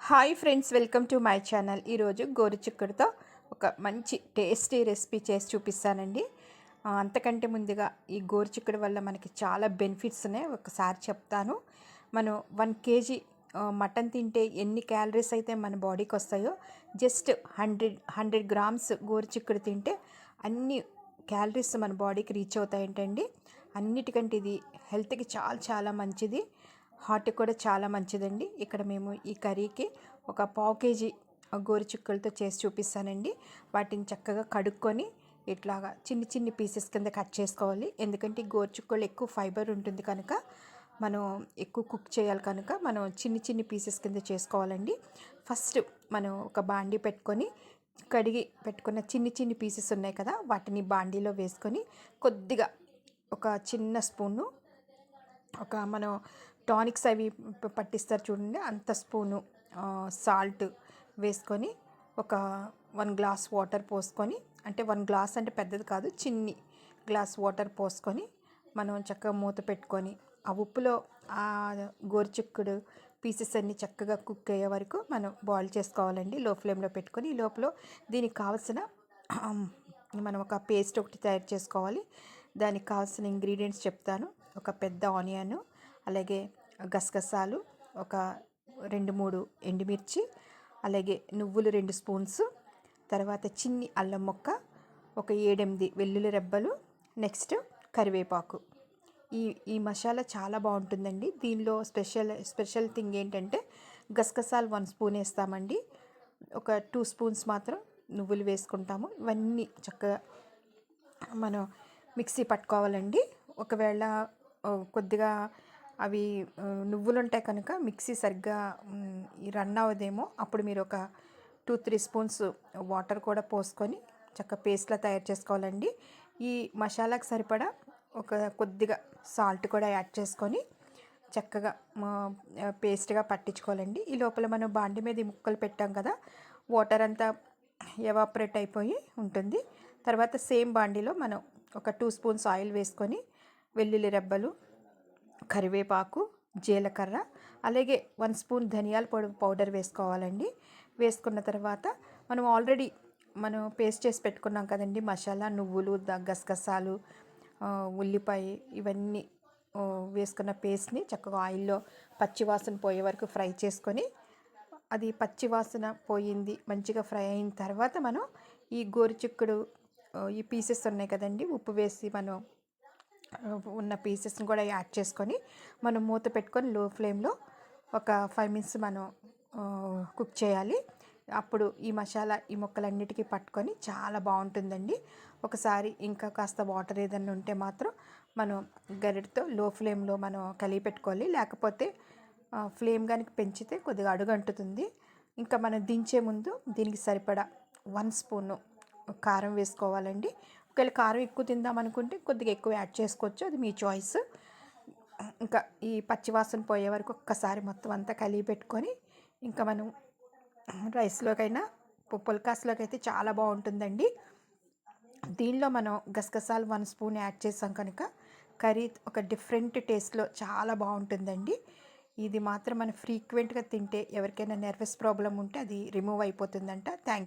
Hi friends, welcome to my channel. ఈరోజు గోరుచిక్కుడుతో ఒక మంచి టేస్టీ రెసిపీ చేసి చూపిస్తానండి. అంతకంటే ముందుగా ఈ గోరుచిక్కుడు వల్ల మనకి చాలా బెనిఫిట్స్ ఉన్నాయి, ఒకసారి చెప్తాను. మనం 1 kg మటన్ తింటే ఎన్ని క్యాలరీస్ అయితే మన బాడీకి వస్తాయో, జస్ట్ 100 గ్రామ్స్ గోరుచిక్కుడు తింటే అన్ని క్యాలరీస్ మన బాడీకి రీచ్ అవుతాయంటండి. అన్నిటికంటే ఇది హెల్త్కి చాలా చాలా మంచిది, హార్ట్కి కూడా చాలా మంచిదండి. ఇక్కడ మేము ఈ కర్రీకి ఒక 1/4 kg గోరుచిక్కులతో చేసి చూపిస్తానండి. వాటిని చక్కగా కడుక్కొని ఇట్లాగా చిన్ని చిన్ని పీసెస్ కింద కట్ చేసుకోవాలి. ఎందుకంటే ఈ గోరుచిక్కుళ్ళు ఎక్కువ ఫైబర్ ఉంటుంది కనుక, మనం ఎక్కువ కుక్ చేయాలి కనుక మనం చిన్ని చిన్ని పీసెస్ కింద చేసుకోవాలండి. ఫస్ట్ మనం ఒక బాండీ పెట్టుకొని, కడిగి పెట్టుకున్న చిన్ని చిన్ని పీసెస్ ఉన్నాయి కదా, వాటిని బాండీలో వేసుకొని కొద్దిగా ఒక చిన్న స్పూను, ఒక మనం టానిక్స్ అవి పట్టిస్తారు చూడండి, అంత స్పూను సాల్ట్ వేసుకొని, ఒక 1 గ్లాస్ వాటర్ పోసుకొని, అంటే 1 గ్లాస్ అంటే పెద్దది కాదు, చిన్ని గ్లాస్ వాటర్ పోసుకొని మనం చక్కగా మూత పెట్టుకొని, ఆ ఉప్పులో ఆ గోరుచిక్కుడు పీసెస్ అన్నీ చక్కగా కుక్ అయ్యే వరకు మనం బాయిల్ చేసుకోవాలండి, లో ఫ్లేమ్లో పెట్టుకొని. ఈ లోపల దీనికి కావాల్సిన మనం ఒక పేస్ట్ ఒకటి తయారు చేసుకోవాలి. దానికి కావాల్సిన ఇంగ్రీడియంట్స్ చెప్తాను. ఒక పెద్ద ఆనియన్, అలాగే గసగసాలు ఒక 2-3 ఎండుమిర్చి, అలాగే నువ్వులు 2 స్పూన్స్, తర్వాత చిన్ని అల్లం మొక్క ఒక 7-8 వెల్లుల్లి రెబ్బలు, నెక్స్ట్ కరివేపాకు. ఈ మసాలా చాలా బాగుంటుందండి. దీనిలో స్పెషల్ థింగ్ ఏంటంటే, గసగసాలు 1 స్పూన్ వేస్తామండి, ఒక 2 స్పూన్స్ మాత్రం నువ్వులు వేసుకుంటాము. ఇవన్నీ చక్కగా మనం మిక్సీ పట్టుకోవాలండి. ఒకవేళ కొద్దిగా అవి నువ్వులు ఉంటాయి కనుక మిక్సీ సరిగ్గా రన్ అవ్వదేమో, అప్పుడు మీరు ఒక 2-3 స్పూన్స్ వాటర్ కూడా పోసుకొని చక్కగా పేస్ట్లా తయారు చేసుకోవాలండి. ఈ మసాలాకు సరిపడా ఒక కొద్దిగా సాల్ట్ కూడా యాడ్ చేసుకొని చక్కగా పేస్ట్గా పట్టించుకోవాలండి. ఈ లోపల మనం బాండి మీద ఈ ముక్కలు పెట్టాం కదా, వాటర్ అంతా ఎవాపరేట్ అయిపోయి ఉంటుంది. తర్వాత సేమ్ బాండీలో మనం ఒక 2 స్పూన్స్ ఆయిల్ వేసుకొని, వెల్లుల్లి రెబ్బలు, కరివేపాకు, జీలకర్ర, అలాగే 1 స్పూన్ ధనియాల పౌడర్ వేసుకోవాలండి. వేసుకున్న తర్వాత మనం ఆల్రెడీ పేస్ట్ చేసి పెట్టుకున్నాం కదండి మసాలా, నువ్వులు, గసగసాలు, ఉల్లిపాయ, ఇవన్నీ వేసుకున్న పేస్ట్ని చక్కగా ఆయిల్లో పచ్చివాసన పోయే వరకు ఫ్రై చేసుకొని, అది పచ్చివాసన పోయింది, మంచిగా ఫ్రై అయిన తర్వాత మనం ఈ గోరుచిక్కుడు ఈ పీసెస్ ఉన్నాయి కదండి, ఉప్పు వేసి మనం ఉన్న పీసెస్ని కూడా యాడ్ చేసుకొని మనం మూత పెట్టుకొని లో ఫ్లేమ్లో ఒక 5 మినిట్స్ మనం కుక్ చేయాలి. అప్పుడు ఈ మసాలా ఈ ముక్కలన్నిటికీ పట్టుకొని చాలా బాగుంటుందండి. ఒకసారి ఇంకా కాస్త వాటర్ ఏదైనా ఉంటే మాత్రం మనం గరిటతో లో ఫ్లేమ్లో మనం కలిపి పెట్టుకోవాలి, లేకపోతే ఫ్లేమ్ కనుక పెంచితే కొద్దిగా అడుగంటుతుంది. ఇంకా మనం దించే ముందు దీనికి సరిపడా 1 స్పూను కారం వేసుకోవాలండి. ఒకవేళ కారం ఎక్కువ తిందామనుకుంటే కొద్దిగా ఎక్కువ యాడ్ చేసుకోవచ్చు, అది మీ చాయిస్. ఇంకా ఈ పచ్చివాసన పోయే వరకు ఒక్కసారి మొత్తం అంతా కలిపి పెట్టుకొని, ఇంకా మనం రైస్లోకైనా పుల్కాస్లోకి అయితే చాలా బాగుంటుందండి. దీనిలో మనం గసగసాలు 1 స్పూన్ యాడ్ చేసాం కనుక కర్రీ ఒక డిఫరెంట్ టేస్ట్లో చాలా బాగుంటుందండి. ఇది మాత్రం మనం ఫ్రీక్వెంట్గా తింటే ఎవరికైనా నర్వస్ ప్రాబ్లం ఉంటే అది రిమూవ్ అయిపోతుందంట. Thank you.